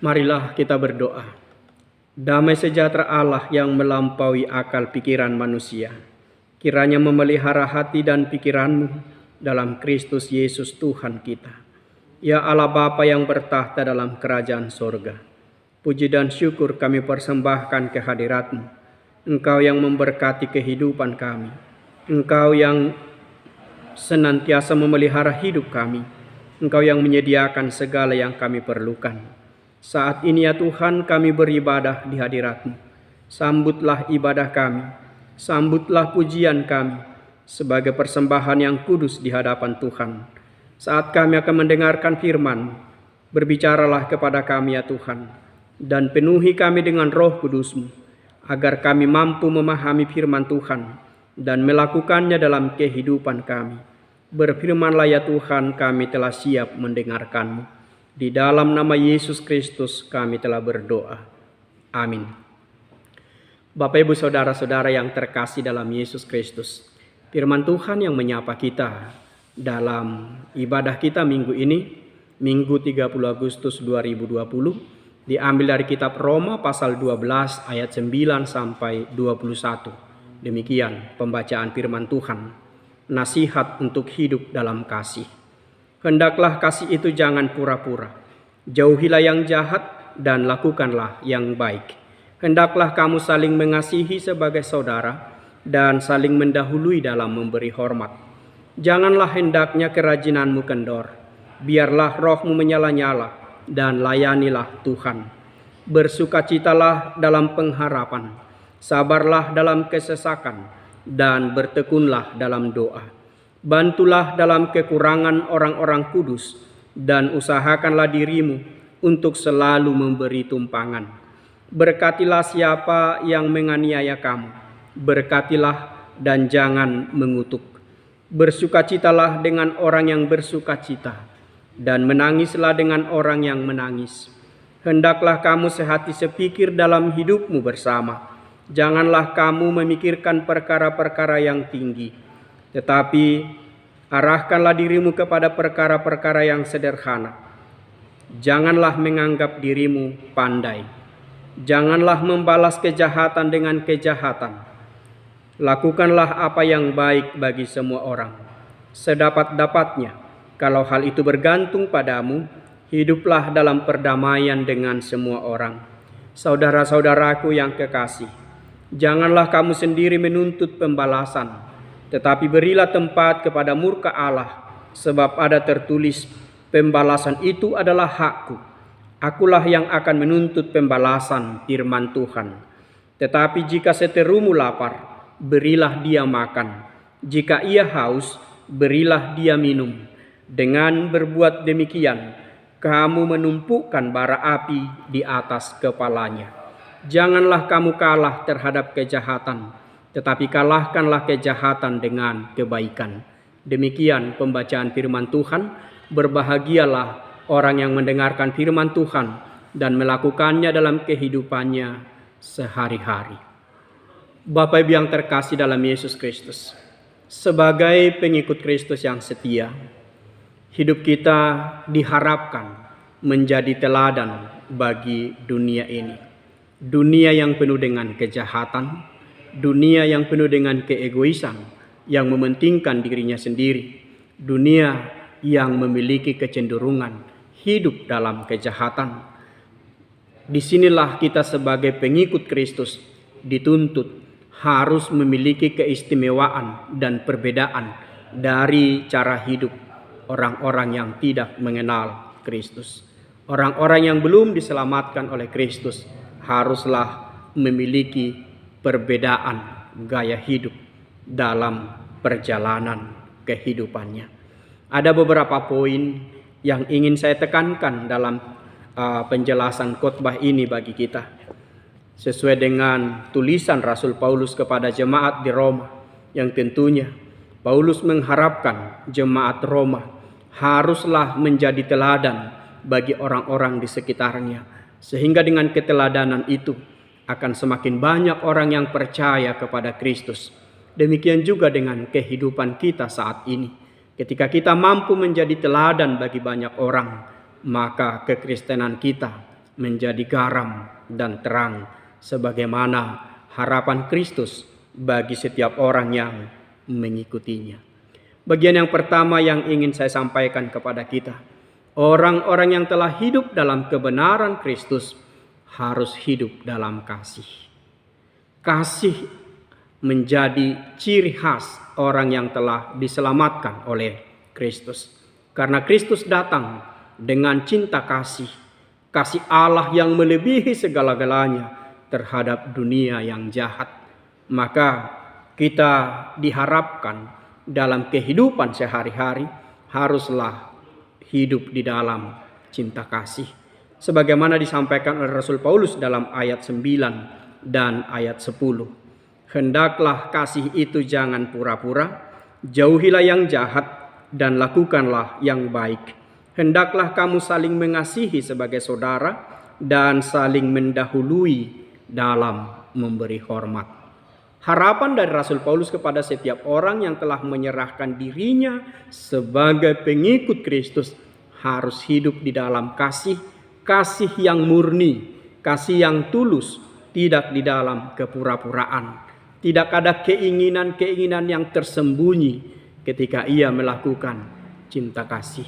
Marilah kita berdoa. Damai sejahtera Allah yang melampaui akal pikiran manusia, kiranya memelihara hati dan pikiranmu dalam Kristus Yesus Tuhan kita. Ya Allah Bapa yang bertahta dalam kerajaan sorga, puji dan syukur kami persembahkan ke hadirat-Mu. Engkau yang memberkati kehidupan kami, Engkau yang senantiasa memelihara hidup kami, Engkau yang menyediakan segala yang kami perlukan. Saat ini ya Tuhan, kami beribadah di hadirat-Mu. Sambutlah ibadah kami, sambutlah pujian kami sebagai persembahan yang kudus di hadapan Tuhan. Saat kami akan mendengarkan firman-Mu, berbicaralah kepada kami ya Tuhan, dan penuhi kami dengan Roh Kudus-Mu, agar kami mampu memahami firman Tuhan dan melakukannya dalam kehidupan kami. Berfirmanlah ya Tuhan, kami telah siap mendengarkan-Mu. Di dalam nama Yesus Kristus kami telah berdoa. Amin. Bapak Ibu Saudara-saudara yang terkasih dalam Yesus Kristus, firman Tuhan yang menyapa kita dalam ibadah kita minggu ini, Minggu 30 Agustus 2020, diambil dari kitab Roma pasal 12 ayat 9 sampai 21. Demikian pembacaan firman Tuhan. Nasihat untuk hidup dalam kasih. Hendaklah kasih itu jangan pura-pura. Jauhilah yang jahat dan lakukanlah yang baik. Hendaklah kamu saling mengasihi sebagai saudara dan saling mendahului dalam memberi hormat. Janganlah hendaknya kerajinanmu kendor. Biarlah rohmu menyala-nyala dan layanilah Tuhan. Bersukacitalah dalam pengharapan. Sabarlah dalam kesesakan dan bertekunlah dalam doa. Bantulah dalam kekurangan orang-orang kudus dan usahakanlah dirimu untuk selalu memberi tumpangan. Berkatilah siapa yang menganiaya kamu, berkatilah dan jangan mengutuk. Bersukacitalah dengan orang yang bersukacita dan menangislah dengan orang yang menangis. Hendaklah kamu sehati sepikir dalam hidupmu bersama. Janganlah kamu memikirkan perkara-perkara yang tinggi, tetapi arahkanlah dirimu kepada perkara-perkara yang sederhana. Janganlah menganggap dirimu pandai. Janganlah membalas kejahatan dengan kejahatan. Lakukanlah apa yang baik bagi semua orang, sedapat-dapatnya. Kalau hal itu bergantung padamu, hiduplah dalam perdamaian dengan semua orang. Saudara-saudaraku yang kekasih, janganlah kamu sendiri menuntut pembalasan, tetapi berilah tempat kepada murka Allah, sebab ada tertulis, pembalasan itu adalah hakku. Akulah yang akan menuntut pembalasan, firman Tuhan. Tetapi jika seterumu lapar, berilah dia makan. Jika ia haus, berilah dia minum. Dengan berbuat demikian, kamu menumpukan bara api di atas kepalanya. Janganlah kamu kalah terhadap kejahatan, tetapi kalahkanlah kejahatan dengan kebaikan. Demikian pembacaan firman Tuhan. Berbahagialah orang yang mendengarkan firman Tuhan dan melakukannya dalam kehidupannya sehari-hari. Bapak Ibu yang terkasih dalam Yesus Kristus, sebagai pengikut Kristus yang setia, hidup kita diharapkan menjadi teladan bagi dunia ini. Dunia yang penuh dengan kejahatan, dunia yang penuh dengan keegoisan, yang mementingkan dirinya sendiri. Dunia yang memiliki kecenderungan hidup dalam kejahatan. Disinilah kita sebagai pengikut Kristus dituntut harus memiliki keistimewaan dan perbedaan dari cara hidup orang-orang yang tidak mengenal Kristus. Orang-orang yang belum diselamatkan oleh Kristus haruslah memiliki perbedaan gaya hidup dalam perjalanan kehidupannya. Ada beberapa poin yang ingin saya tekankan dalam penjelasan khotbah ini bagi kita. Sesuai dengan tulisan Rasul Paulus kepada jemaat di Roma, yang tentunya Paulus mengharapkan jemaat Roma haruslah menjadi teladan bagi orang-orang di sekitarnya, sehingga dengan keteladanan itu akan semakin banyak orang yang percaya kepada Kristus. Demikian juga dengan kehidupan kita saat ini. Ketika kita mampu menjadi teladan bagi banyak orang, maka kekristenan kita menjadi garam dan terang sebagaimana harapan Kristus bagi setiap orang yang mengikutinya. Bagian yang pertama yang ingin saya sampaikan kepada kita, orang-orang yang telah hidup dalam kebenaran Kristus harus hidup dalam kasih. Kasih menjadi ciri khas orang yang telah diselamatkan oleh Kristus. Karena Kristus datang dengan cinta kasih, kasih Allah yang melebihi segala-galanya terhadap dunia yang jahat. Maka kita diharapkan dalam kehidupan sehari-hari haruslah hidup di dalam cinta kasih. Sebagaimana disampaikan oleh Rasul Paulus dalam ayat 9 dan ayat 10. Hendaklah kasih itu jangan pura-pura, jauhilah yang jahat dan lakukanlah yang baik. Hendaklah kamu saling mengasihi sebagai saudara dan saling mendahului dalam memberi hormat. Harapan dari Rasul Paulus kepada setiap orang yang telah menyerahkan dirinya sebagai pengikut Kristus harus hidup di dalam kasih, kasih yang murni, kasih yang tulus, tidak di dalam kepura-puraan. Tidak ada keinginan-keinginan yang tersembunyi ketika ia melakukan cinta kasih.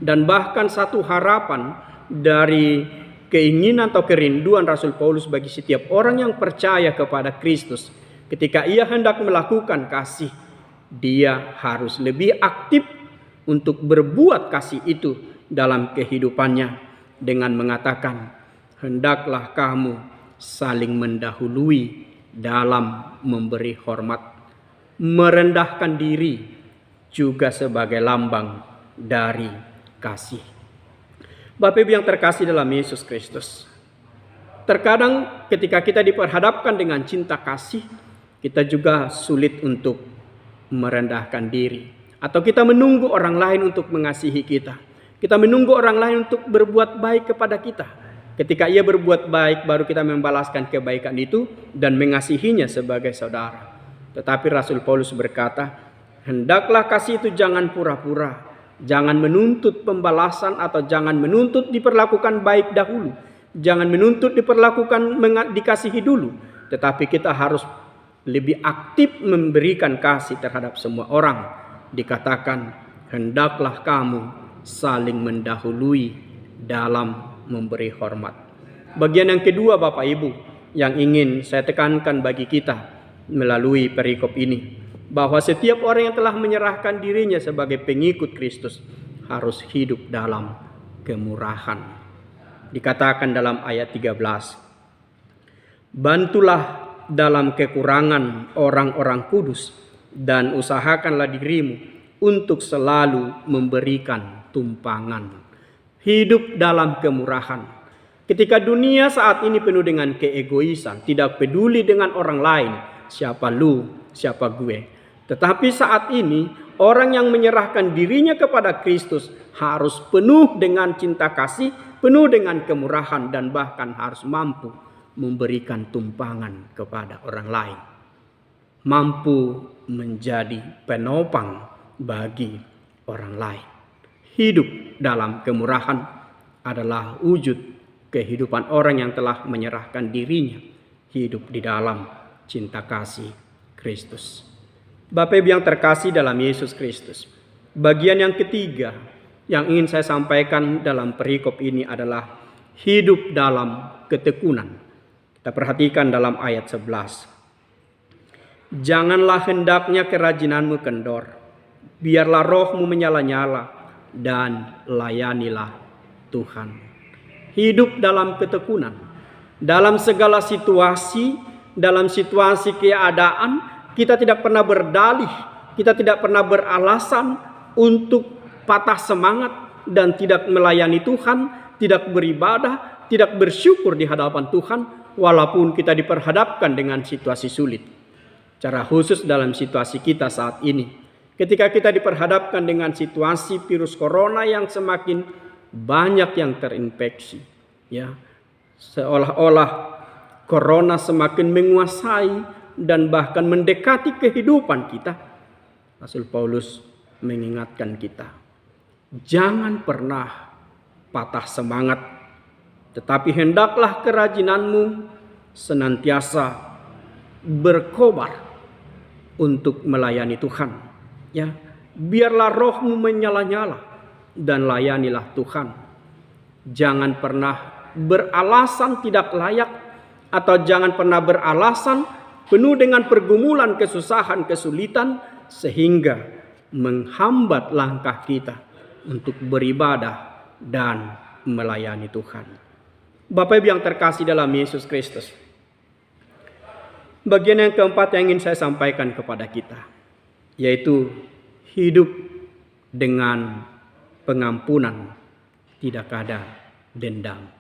Dan bahkan satu harapan dari keinginan atau kerinduan Rasul Paulus bagi setiap orang yang percaya kepada Kristus, ketika ia hendak melakukan kasih, dia harus lebih aktif untuk berbuat kasih itu dalam kehidupannya dengan mengatakan, hendaklah kamu saling mendahului dalam memberi hormat, merendahkan diri juga sebagai lambang dari kasih. Bapak Ibu yang terkasih dalam Yesus Kristus, terkadang ketika kita diperhadapkan dengan cinta kasih, kita juga sulit untuk merendahkan diri, atau kita menunggu orang lain untuk mengasihi kita. Kita menunggu orang lain untuk berbuat baik kepada kita. Ketika ia berbuat baik, baru kita membalaskan kebaikan itu dan mengasihinya sebagai saudara. Tetapi Rasul Paulus berkata, hendaklah kasih itu jangan pura-pura. Jangan menuntut pembalasan atau jangan menuntut diperlakukan baik dahulu. Jangan menuntut dikasihi dulu. Tetapi kita harus lebih aktif memberikan kasih terhadap semua orang. Dikatakan, hendaklah kamu saling mendahului dalam memberi hormat. Bagian yang kedua Bapak Ibu yang ingin saya tekankan bagi kita melalui perikop ini, bahwa setiap orang yang telah menyerahkan dirinya sebagai pengikut Kristus harus hidup dalam kemurahan. Dikatakan dalam ayat 13, bantulah dalam kekurangan orang-orang kudus dan usahakanlah dirimu untuk selalu memberikan tumpangan. Hidup dalam kemurahan. Ketika dunia saat ini penuh dengan keegoisan, tidak peduli dengan orang lain, siapa lu, siapa gue. Tetapi saat ini orang yang menyerahkan dirinya kepada Kristus harus penuh dengan cinta kasih, penuh dengan kemurahan, dan bahkan harus mampu memberikan tumpangan kepada orang lain. Mampu menjadi penopang bagi orang lain. Hidup dalam kemurahan adalah wujud kehidupan orang yang telah menyerahkan dirinya hidup di dalam cinta kasih Kristus. Bapak Ibu yang terkasih dalam Yesus Kristus, bagian yang ketiga yang ingin saya sampaikan dalam perikop ini adalah hidup dalam ketekunan. Kita perhatikan dalam ayat 11. Janganlah hendaknya kerajinanmu kendor, biarlah rohmu menyala-nyala, dan layanilah Tuhan. Hidup dalam ketekunan. Dalam segala situasi, dalam situasi keadaan, kita tidak pernah berdalih, kita tidak pernah beralasan untuk patah semangat dan tidak melayani Tuhan, tidak beribadah, tidak bersyukur di hadapan Tuhan, walaupun kita diperhadapkan dengan situasi sulit. Secara khusus dalam situasi kita saat ini, ketika kita diperhadapkan dengan situasi virus corona yang semakin banyak yang terinfeksi, ya, seolah-olah corona semakin menguasai dan bahkan mendekati kehidupan kita, Rasul Paulus mengingatkan kita, jangan pernah patah semangat Tetapi hendaklah kerajinanmu senantiasa berkobar untuk melayani Tuhan. Ya, biarlah rohmu menyala-nyala dan layanilah Tuhan. Jangan pernah beralasan tidak layak, atau jangan pernah beralasan penuh dengan pergumulan, kesusahan, kesulitan, sehingga menghambat langkah kita untuk beribadah dan melayani Tuhan. Bapak Ibu yang terkasih dalam Yesus Kristus, bagian yang keempat yang ingin saya sampaikan kepada kita, yaitu hidup dengan pengampunan, tidak ada dendam.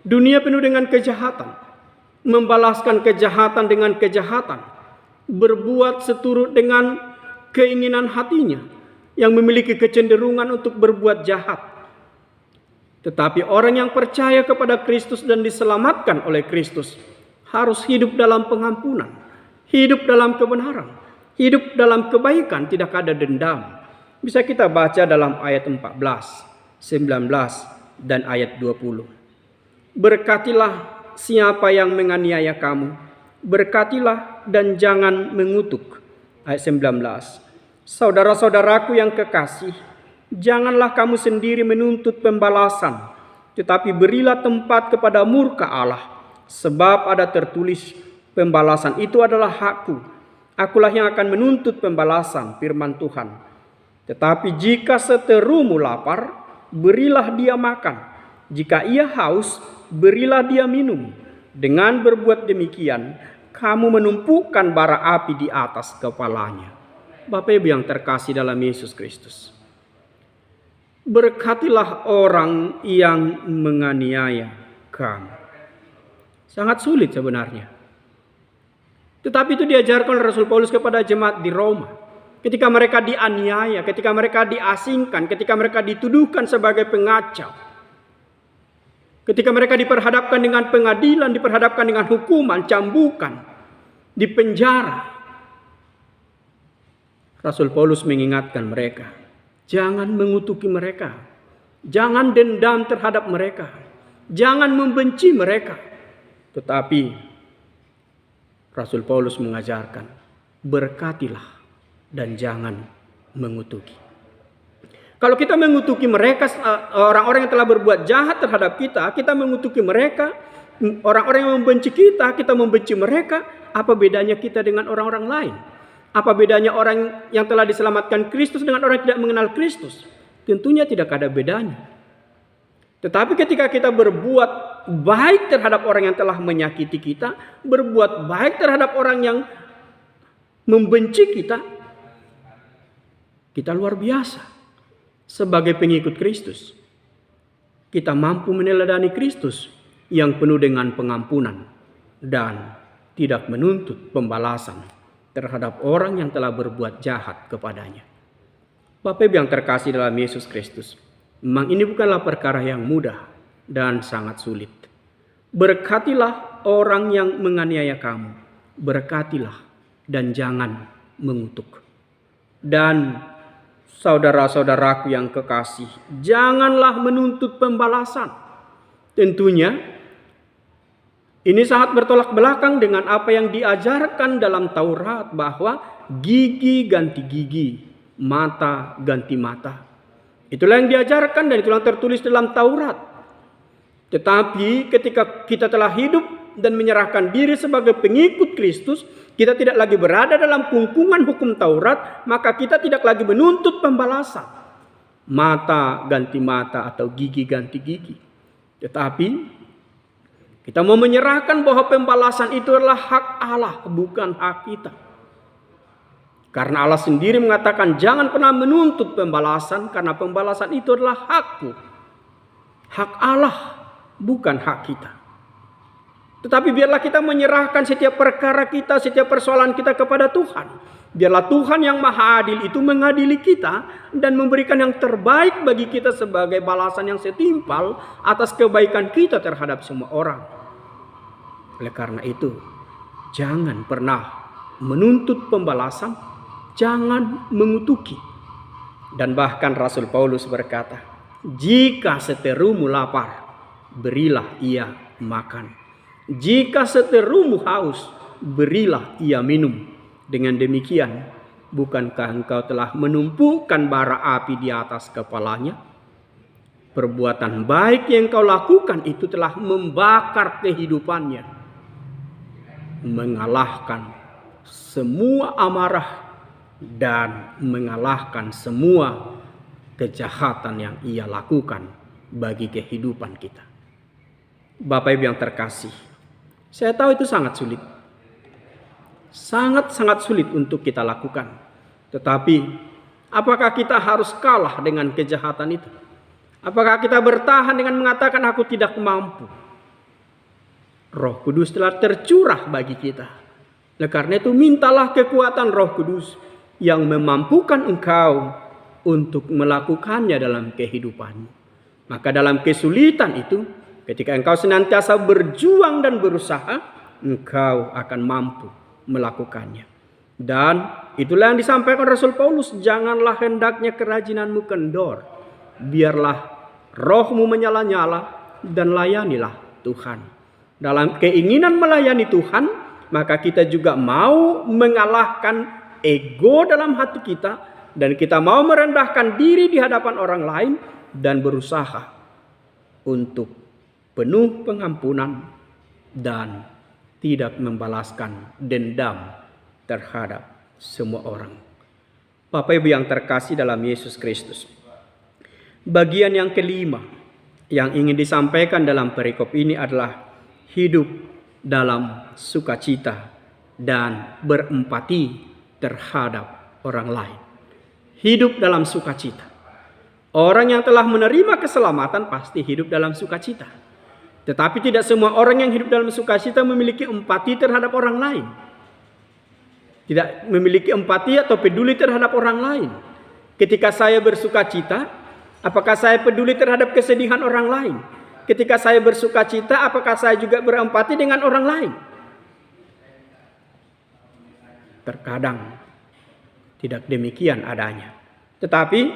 Dunia penuh dengan kejahatan, membalaskan kejahatan dengan kejahatan, berbuat seturut dengan keinginan hatinya yang memiliki kecenderungan untuk berbuat jahat. Tetapi orang yang percaya kepada Kristus dan diselamatkan oleh Kristus harus hidup dalam pengampunan, hidup dalam kebenaran, hidup dalam kebaikan, tidak ada dendam. Bisa kita baca dalam ayat 14, 19, dan ayat 20. Berkatilah siapa yang menganiaya kamu, berkatilah dan jangan mengutuk. Ayat 19. Saudara-saudaraku yang kekasih, janganlah kamu sendiri menuntut pembalasan, tetapi berilah tempat kepada murka Allah. Sebab ada tertulis, pembalasan itu adalah hakku. Akulah yang akan menuntut pembalasan, firman Tuhan. Tetapi jika seterumu lapar, berilah dia makan. Jika ia haus, berilah dia minum. Dengan berbuat demikian, kamu menumpukan bara api di atas kepalanya. Bapak Ibu yang terkasih dalam Yesus Kristus, berkatilah orang yang menganiaya kamu. Sangat sulit sebenarnya. Tetapi itu diajarkan oleh Rasul Paulus kepada jemaat di Roma. Ketika mereka dianiaya, ketika mereka diasingkan, ketika mereka dituduhkan sebagai pengacau. Ketika mereka diperhadapkan dengan pengadilan, diperhadapkan dengan hukuman, cambukan, dipenjara. Rasul Paulus mengingatkan mereka, jangan mengutuki mereka, jangan dendam terhadap mereka, jangan membenci mereka. Tetapi Rasul Paulus mengajarkan, berkatilah dan jangan mengutuki. Kalau kita mengutuki mereka, orang-orang yang telah berbuat jahat terhadap kita, kita mengutuki mereka, orang-orang yang membenci kita membenci mereka, apa bedanya kita dengan orang-orang lain? Apa bedanya orang yang telah diselamatkan Kristus dengan orang yang tidak mengenal Kristus? Tentunya tidak ada bedanya. Tetapi ketika kita berbuat baik terhadap orang yang telah menyakiti kita, berbuat baik terhadap orang yang membenci kita, kita luar biasa. Sebagai pengikut Kristus, kita mampu meneladani Kristus yang penuh dengan pengampunan dan tidak menuntut pembalasan terhadap orang yang telah berbuat jahat kepadanya. Bapak Ibu yang terkasih dalam Yesus Kristus, memang ini bukanlah perkara yang mudah dan sangat sulit. Berkatilah orang yang menganiaya kamu, berkatilah dan jangan mengutuk. Dan saudara-saudaraku yang kekasih, janganlah menuntut pembalasan. Tentunya ini sangat bertolak belakang dengan apa yang diajarkan dalam Taurat, bahwa gigi ganti gigi, mata ganti mata. Itulah yang diajarkan dan itulah yang tertulis dalam Taurat. Tetapi ketika kita telah hidup dan menyerahkan diri sebagai pengikut Kristus, kita tidak lagi berada dalam kungkungan hukum Taurat, maka kita tidak lagi menuntut pembalasan. Mata ganti mata atau gigi ganti gigi. Tetapi kita mau menyerahkan bahwa pembalasan itu adalah hak Allah, bukan hak kita. Karena Allah sendiri mengatakan jangan pernah menuntut pembalasan, karena pembalasan itu adalah hakku. Hak Allah, bukan hak kita. Tetapi biarlah kita menyerahkan setiap perkara kita, setiap persoalan kita kepada Tuhan. Biarlah Tuhan yang Maha Adil itu mengadili kita dan memberikan yang terbaik bagi kita sebagai balasan yang setimpal atas kebaikan kita terhadap semua orang. Oleh karena itu, jangan pernah menuntut pembalasan, jangan mengutuki. Dan bahkan Rasul Paulus berkata, jika seterumu lapar, berilah ia makan. Jika seterumu haus, berilah ia minum. Dengan demikian, bukankah engkau telah menumpukan bara api di atas kepalanya? Perbuatan baik yang kau lakukan itu telah membakar kehidupannya, mengalahkan semua amarah dan mengalahkan semua kejahatan yang ia lakukan bagi kehidupan kita. Bapak Ibu yang terkasih, saya tahu itu sangat sulit. Sangat-sangat sulit untuk kita lakukan. Tetapi apakah kita harus kalah dengan kejahatan itu? Apakah kita bertahan dengan mengatakan aku tidak mampu? Roh Kudus telah tercurah bagi kita. Oleh karena itu mintalah kekuatan Roh Kudus yang memampukan engkau untuk melakukannya dalam kehidupanmu. Maka dalam kesulitan itu, ketika engkau senantiasa berjuang dan berusaha, engkau akan mampu melakukannya. Dan itulah yang disampaikan Rasul Paulus, janganlah hendaknya kerajinanmu kendor, biarlah rohmu menyala-nyala dan layanilah Tuhan. Dalam keinginan melayani Tuhan, maka kita juga mau mengalahkan ego dalam hati kita, dan kita mau merendahkan diri di hadapan orang lain dan berusaha untuk penuh pengampunan dan tidak membalaskan dendam terhadap semua orang. Bapak Ibu yang terkasih dalam Yesus Kristus, bagian yang kelima yang ingin disampaikan dalam perikop ini adalah hidup dalam sukacita dan berempati terhadap orang lain. Hidup dalam sukacita. Orang yang telah menerima keselamatan pasti hidup dalam sukacita. Tetapi tidak semua orang yang hidup dalam sukacita memiliki empati terhadap orang lain. Tidak memiliki empati atau peduli terhadap orang lain. Ketika saya bersukacita, apakah saya peduli terhadap kesedihan orang lain? Ketika saya bersukacita, apakah saya juga berempati dengan orang lain? Terkadang tidak demikian adanya. Tetapi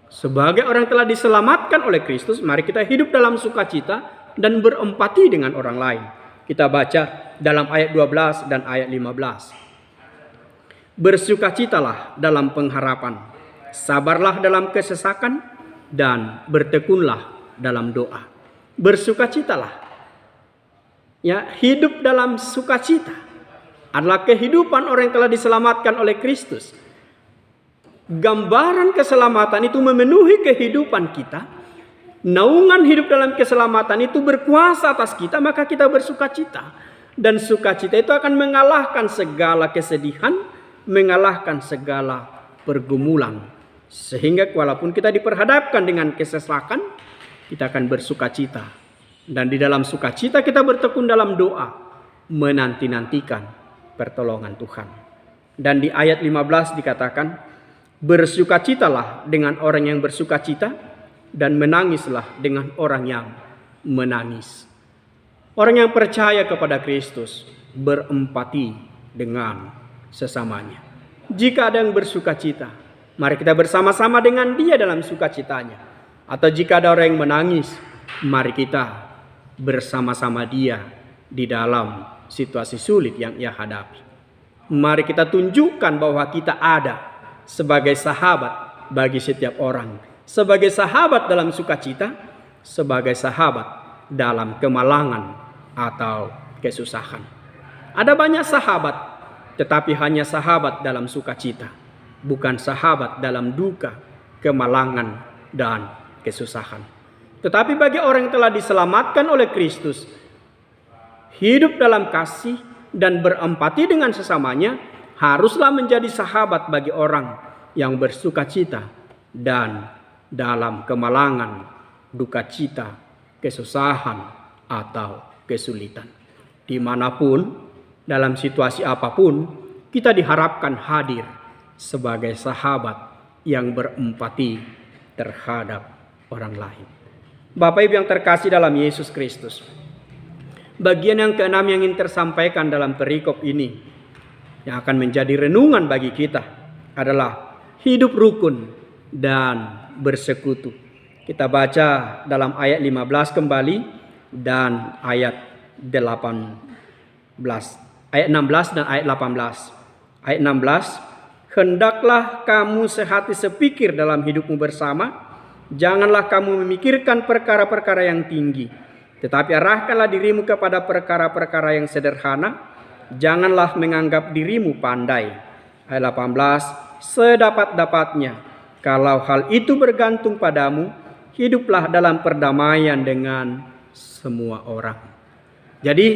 sebagai orang telah diselamatkan oleh Kristus, mari kita hidup dalam sukacita dan berempati dengan orang lain. Kita baca dalam ayat 12 dan ayat 15. Bersukacitalah dalam pengharapan, sabarlah dalam kesesakan, dan bertekunlah dalam doa. Bersukacitalah. Ya, hidup dalam sukacita adalah kehidupan orang yang telah diselamatkan oleh Kristus. Gambaran keselamatan itu memenuhi kehidupan kita. Naungan hidup dalam keselamatan itu berkuasa atas kita, maka kita bersukacita. Dan sukacita itu akan mengalahkan segala kesedihan, mengalahkan segala pergumulan. Sehingga walaupun kita diperhadapkan dengan kesesakan, kita akan bersukacita. Dan di dalam sukacita kita bertekun dalam doa, menanti-nantikan pertolongan Tuhan. Dan di ayat 15 dikatakan, bersukacitalah dengan orang yang bersukacita, dan menangislah dengan orang yang menangis. Orang yang percaya kepada Kristus berempati dengan sesamanya. Jika ada yang bersukacita, mari kita bersama-sama dengan dia dalam sukacitanya. Atau jika ada orang yang menangis, mari kita bersama-sama dia di dalam situasi sulit yang ia hadapi. Mari kita tunjukkan bahwa kita ada sebagai sahabat bagi setiap orang. Sebagai sahabat dalam sukacita, sebagai sahabat dalam kemalangan atau kesusahan. Ada banyak sahabat, tetapi hanya sahabat dalam sukacita, bukan sahabat dalam duka, kemalangan, dan kesusahan. Tetapi bagi orang yang telah diselamatkan oleh Kristus, hidup dalam kasih dan berempati dengan sesamanya haruslah menjadi sahabat bagi orang yang bersukacita dan dalam kemalangan, duka cita, kesusahan, atau kesulitan. Dimanapun, dalam situasi apapun, kita diharapkan hadir sebagai sahabat yang berempati terhadap orang lain. Bapak Ibu yang terkasih dalam Yesus Kristus, bagian yang keenam yang ingin tersampaikan dalam perikop ini, yang akan menjadi renungan bagi kita, adalah hidup rukun dan bersekutu. Kita baca dalam ayat 15 kembali dan ayat 18. Ayat 16 dan ayat 18. Ayat 16, hendaklah kamu sehati sepikir dalam hidupmu bersama. Janganlah kamu memikirkan perkara-perkara yang tinggi, tetapi arahkanlah dirimu kepada perkara-perkara yang sederhana. Janganlah menganggap dirimu pandai. Ayat 18, sedapat-dapatnya, kalau hal itu bergantung padamu, hiduplah dalam perdamaian dengan semua orang. Jadi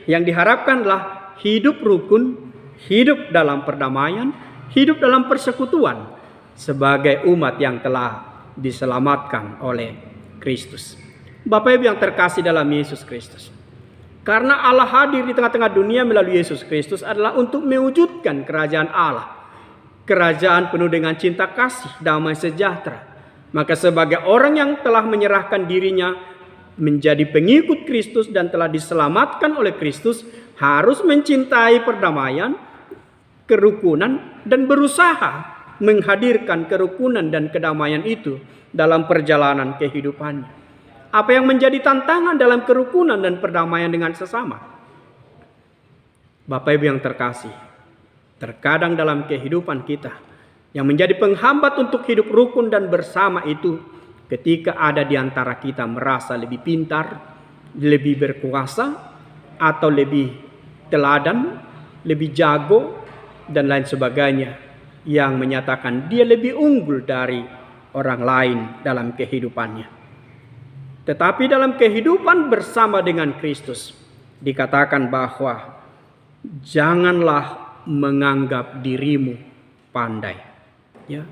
yang diharapkanlah hidup rukun, hidup dalam perdamaian, hidup dalam persekutuan sebagai umat yang telah diselamatkan oleh Kristus. Bapak Ibu yang terkasih dalam Yesus Kristus, karena Allah hadir di tengah-tengah dunia melalui Yesus Kristus adalah untuk mewujudkan kerajaan Allah, kerajaan penuh dengan cinta kasih, damai sejahtera. Maka sebagai orang yang telah menyerahkan dirinya menjadi pengikut Kristus dan telah diselamatkan oleh Kristus, harus mencintai perdamaian, kerukunan, dan berusaha menghadirkan kerukunan dan kedamaian itu dalam perjalanan kehidupannya. Apa yang menjadi tantangan dalam kerukunan dan perdamaian dengan sesama? Bapak Ibu yang terkasih, terkadang dalam kehidupan kita yang menjadi penghambat untuk hidup rukun dan bersama itu ketika ada di antara kita merasa lebih pintar, lebih berkuasa, atau lebih teladan, lebih jago, dan lain sebagainya, yang menyatakan dia lebih unggul dari orang lain dalam kehidupannya. Tetapi dalam kehidupan bersama dengan Kristus dikatakan bahwa janganlah menganggap dirimu pandai. Ya,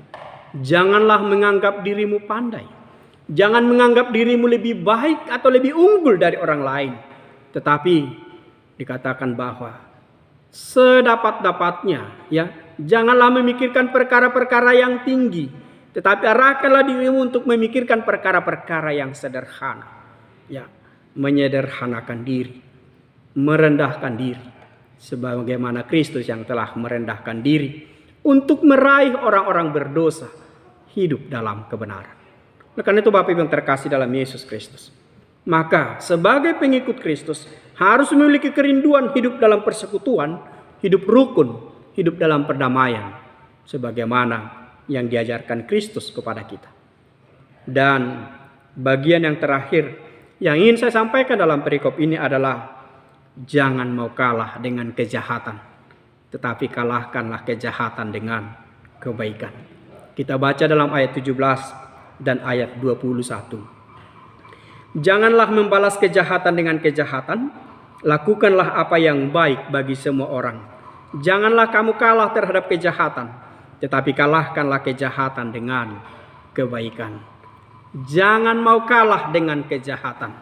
janganlah menganggap dirimu pandai. Jangan menganggap dirimu lebih baik atau lebih unggul dari orang lain. Tetapi dikatakan bahwa sedapat-dapatnya, ya, janganlah memikirkan perkara-perkara yang tinggi, tetapi arahkanlah dirimu untuk memikirkan perkara-perkara yang sederhana. Ya, menyederhanakan diri, merendahkan diri, sebagaimana Kristus yang telah merendahkan diri untuk meraih orang-orang berdosa hidup dalam kebenaran. Oleh karena itu Bapak Ibu yang terkasih dalam Yesus Kristus, maka sebagai pengikut Kristus harus memiliki kerinduan hidup dalam persekutuan, hidup rukun, hidup dalam perdamaian, sebagaimana yang diajarkan Kristus kepada kita. Dan bagian yang terakhir yang ingin saya sampaikan dalam perikop ini adalah jangan mau kalah dengan kejahatan, tetapi kalahkanlah kejahatan dengan kebaikan. Kita baca dalam ayat 17 dan ayat 21. Janganlah membalas kejahatan dengan kejahatan, lakukanlah apa yang baik bagi semua orang. Janganlah kamu kalah terhadap kejahatan, tetapi kalahkanlah kejahatan dengan kebaikan. Jangan mau kalah dengan kejahatan,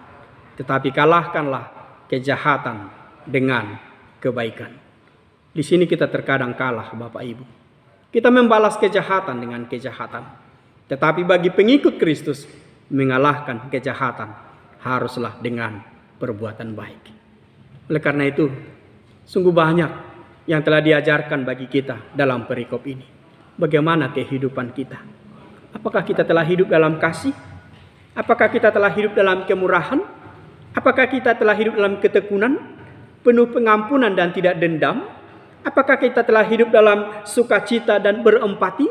tetapi kalahkanlah kejahatan dengan kebaikan. Di sini kita terkadang kalah, Bapak Ibu. Kita membalas kejahatan dengan kejahatan. Tetapi bagi pengikut Kristus, mengalahkan kejahatan haruslah dengan perbuatan baik. Oleh karena itu, sungguh banyak yang telah diajarkan bagi kita dalam perikop ini. Bagaimana kehidupan kita? Apakah kita telah hidup dalam kasih? Apakah kita telah hidup dalam kemurahan? Apakah kita telah hidup dalam ketekunan, penuh pengampunan dan tidak dendam? Apakah kita telah hidup dalam sukacita dan berempati?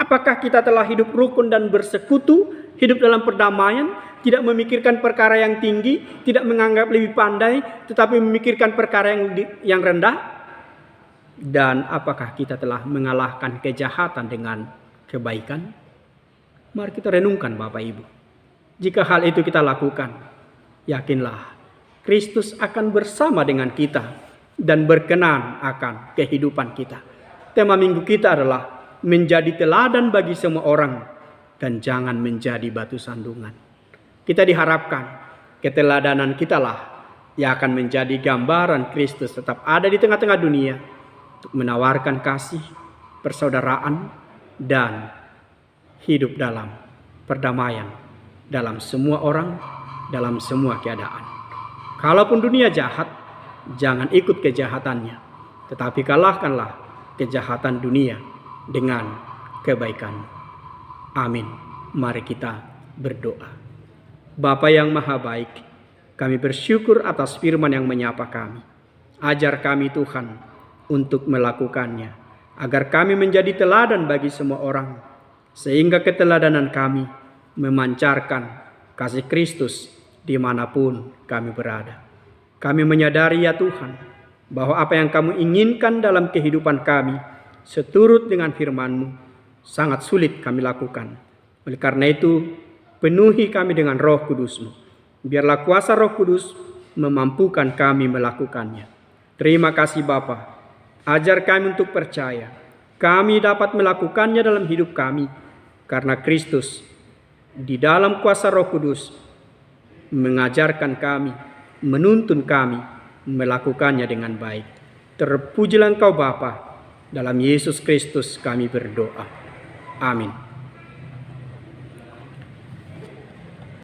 Apakah kita telah hidup rukun dan bersekutu, hidup dalam perdamaian, tidak memikirkan perkara yang tinggi, tidak menganggap lebih pandai, tetapi memikirkan perkara yang rendah? Dan apakah kita telah mengalahkan kejahatan dengan kebaikan? Mari kita renungkan Bapak Ibu. Jika hal itu kita lakukan, yakinlah Kristus akan bersama dengan kita dan berkenan akan kehidupan kita. Tema minggu kita adalah menjadi teladan bagi semua orang dan jangan menjadi batu sandungan. Kita diharapkan keteladanan kitalah yang akan menjadi gambaran Kristus tetap ada di tengah-tengah dunia untuk menawarkan kasih, persaudaraan, dan hidup dalam perdamaian dalam semua orang, dalam semua keadaan. Kalaupun dunia jahat, jangan ikut kejahatannya, tetapi kalahkanlah kejahatan dunia dengan kebaikan. Amin. Mari kita berdoa. Bapa yang maha baik, kami bersyukur atas firman yang menyapa kami. Ajar kami Tuhan untuk melakukannya, agar kami menjadi teladan bagi semua orang, sehingga keteladanan kami memancarkan kasih Kristus dimanapun kami berada. Kami menyadari ya Tuhan, bahwa apa yang kamu inginkan dalam kehidupan kami, seturut dengan firman-Mu, sangat sulit kami lakukan. Oleh karena itu, penuhi kami dengan Roh Kudus-Mu. Biarlah kuasa Roh Kudus memampukan kami melakukannya. Terima kasih Bapa. Ajar kami untuk percaya. Kami dapat melakukannya dalam hidup kami. Karena Kristus di dalam kuasa Roh Kudus mengajarkan kami, menuntun kami melakukannya dengan baik. Terpujilah Engkau Bapa. Dalam Yesus Kristus kami berdoa. Amin.